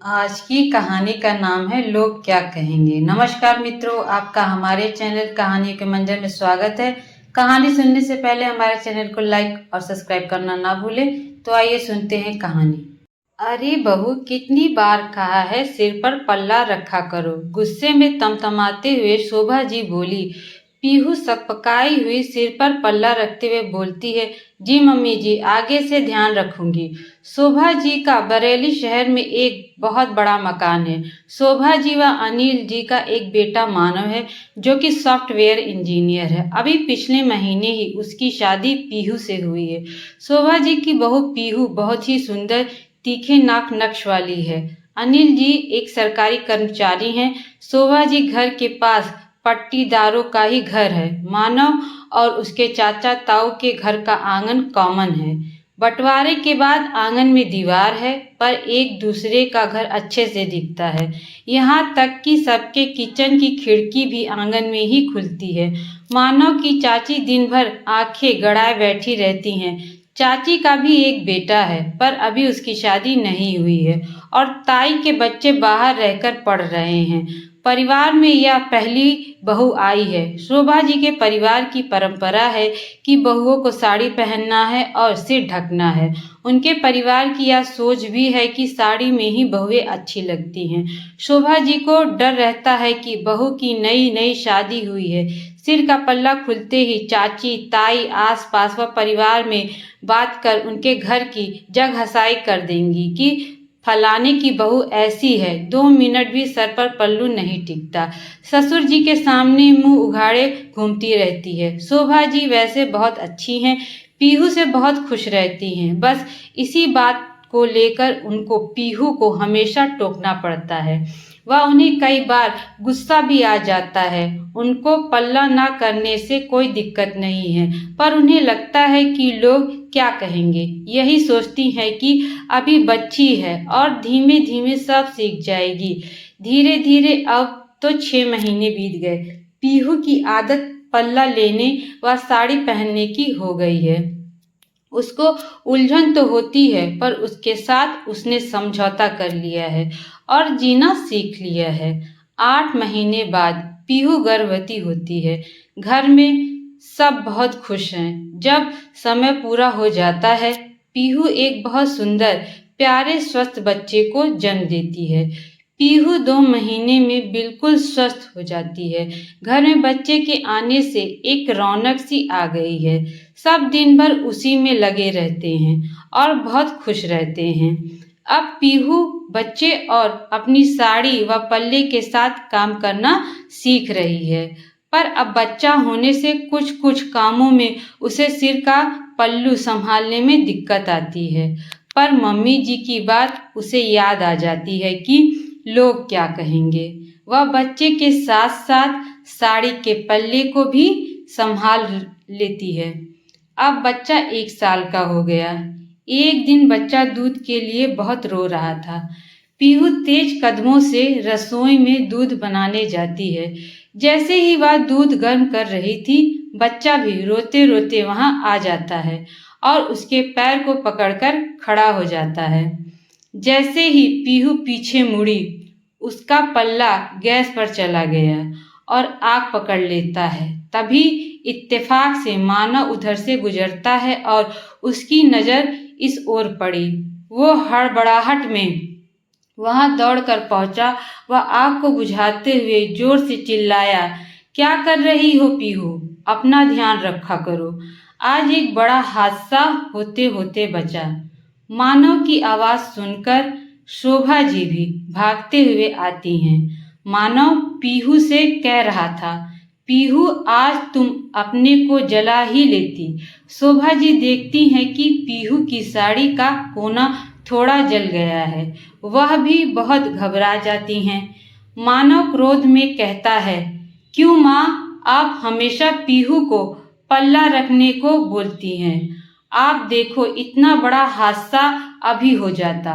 आज की कहानी का नाम है लोग क्या कहेंगे। नमस्कार मित्रों, आपका हमारे चैनल कहानी के मंजर में स्वागत है। कहानी सुनने से पहले हमारे चैनल को लाइक और सब्सक्राइब करना ना भूलें। तो आइए सुनते हैं कहानी। अरे बहू, कितनी बार कहा है सिर पर पल्ला रखा करो। गुस्से में तमतमाते हुए शोभा जी बोली। पीहू सकपकाई हुई सिर पर पल्ला रखते हुए बोलती है, जी मम्मी जी, आगे से ध्यान रखूंगी। शोभा जी का बरेली शहर में एक बहुत बड़ा मकान है। शोभा जी व अनिल जी का एक बेटा मानव है जो कि सॉफ्टवेयर इंजीनियर है। अभी पिछले महीने ही उसकी शादी पीहू से हुई है। शोभा जी की बहू पीहू बहुत ही सुंदर तीखे नाक नक्श वाली है। अनिल जी एक सरकारी कर्मचारी हैं। शोभा जी घर के पास पट्टीदारों का ही घर है। मानव और उसके चाचा ताऊ के घर का आंगन कॉमन है। बंटवारे के बाद आंगन में दीवार है, पर एक दूसरे का घर अच्छे से दिखता है। यहाँ तक कि सबके किचन की खिड़की भी आंगन में ही खुलती है। मानव की चाची दिन भर आंखें गड़ाए बैठी रहती हैं। चाची का भी एक बेटा है, पर अभी उसकी शादी नहीं हुई है और ताई के बच्चे बाहर रहकर पढ़ रहे हैं। परिवार में यह पहली बहू आई है। शोभा जी के परिवार की परंपरा है कि बहुओं को साड़ी पहनना है और सिर ढकना है। उनके परिवार की यह सोच भी है कि साड़ी में ही बहुएं अच्छी लगती हैं। शोभा जी को डर रहता है कि बहू की नई नई शादी हुई है। सिर का पल्ला खुलते ही चाची ताई आस पास व परिवार में बात कर उनके घर की जगहसाई कर देंगी कि फलाने की बहू ऐसी है। 2 मिनट भी सर पर पल्लू नहीं टिकता। ससुर जी के सामने मुंह उघाड़े घूमती रहती है। शोभा जी वैसे बहुत अच्छी हैं, पीहू से बहुत खुश रहती हैं। बस इसी बात को लेकर उनको पीहू को हमेशा टोकना पड़ता है। वह उन्हें कई बार गुस्सा भी आ जाता है। उनको पल्ला ना करने से कोई दिक्कत नहीं है, पर उन्हें लगता है कि लोग क्या कहेंगे। यही सोचती है कि अभी बच्ची है और धीमे धीमे सब सीख जाएगी। धीरे धीरे अब तो 6 महीने बीत गए। पीहू की आदत पल्ला लेने व साड़ी पहनने की हो गई है। उसको उलझन तो होती है, पर उसके साथ उसने समझौता कर लिया है और जीना सीख लिया है। 8 महीने बाद पीहू गर्भवती होती है। घर में सब बहुत खुश हैं। जब समय पूरा हो जाता है, पीहू एक बहुत सुंदर प्यारे स्वस्थ बच्चे को जन्म देती है। पीहू 2 महीने में बिल्कुल स्वस्थ हो जाती है। घर में बच्चे के आने से एक रौनक सी आ गई है। सब दिन भर उसी में लगे रहते हैं और बहुत खुश रहते हैं। अब पीहू बच्चे और अपनी साड़ी व पल्ले के साथ काम करना सीख रही है, पर अब बच्चा होने से कुछ कुछ कामों में उसे सिर का पल्लू संभालने में दिक्कत आती है। पर मम्मी जी की बात उसे याद आ जाती है कि लोग क्या कहेंगे। वह बच्चे के साथ साथ साड़ी के पल्ले को भी संभाल लेती है। अब बच्चा 1 साल का हो गया। एक दिन बच्चा दूध के लिए बहुत रो रहा था। पीहू तेज कदमों से रसोई में दूध बनाने जाती है। जैसे ही वह दूध गर्म कर रही थी, बच्चा भी रोते रोते वहां आ जाता है और उसके पैर को पकड़कर खड़ा हो जाता है। जैसे ही पीहू पीछे मुड़ी, उसका पल्ला गैस पर चला गया और आग पकड़ लेता है। तभी इत्तेफाक से मानव उधर से गुजरता है और उसकी नजर इस ओर पड़ी। वो हड़बड़ाहट में वहां दौड़कर पहुंचा। वह आग को बुझाते हुए जोर से चिल्लाया, क्या कर रही हो पीहू? अपना ध्यान रखा करो। आज एक बड़ा हादसा होते होते बचा। मानव की आवाज सुनकर शोभा जी भी भागते हुए आती हैं। मानव पीहू से कह रहा था, पीहू आज तुम अपने को जला ही लेती। शोभा जी देखती हैं कि पीहू की साड़ी का कोना थोड़ा जल गया है। वह भी बहुत घबरा जाती हैं। मानव क्रोध में कहता है, क्यों माँ, आप हमेशा पीहू को पल्ला रखने को बोलती हैं। आप देखो, इतना बड़ा हादसा अभी हो जाता।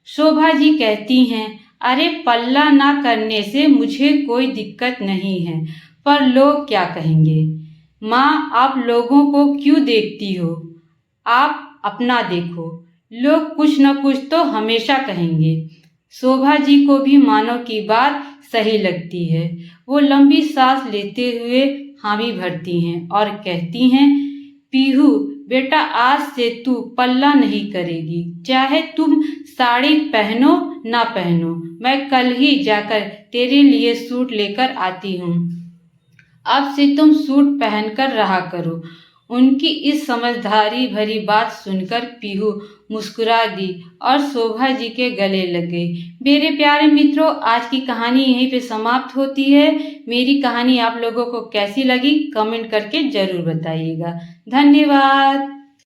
शोभा जी कहती हैं, अरे पल्ला ना करने से मुझे कोई दिक्कत नहीं है, पर लोग क्या कहेंगे। माँ, आप लोगों को क्यों देखती हो? आप अपना देखो। लोग कुछ न कुछ तो हमेशा कहेंगे। शोभा जी को भी मानव की बात सही लगती है। वो लंबी सांस लेते हुए हामी भरती हैं और कहती हैं, पीहू बेटा, आज से तू पल्ला नहीं करेगी, चाहे तुम साड़ी पहनो ना पहनो। मैं कल ही जाकर तेरे लिए सूट लेकर आती हूँ। अब से तुम सूट पहनकर रहा करो। उनकी इस समझदारी भरी बात सुनकर पीहू मुस्कुरा दी और शोभा जी के गले लग गई। मेरे प्यारे मित्रों, आज की कहानी यहीं पे समाप्त होती है। मेरी कहानी आप लोगों को कैसी लगी कमेंट करके जरूर बताइएगा। धन्यवाद।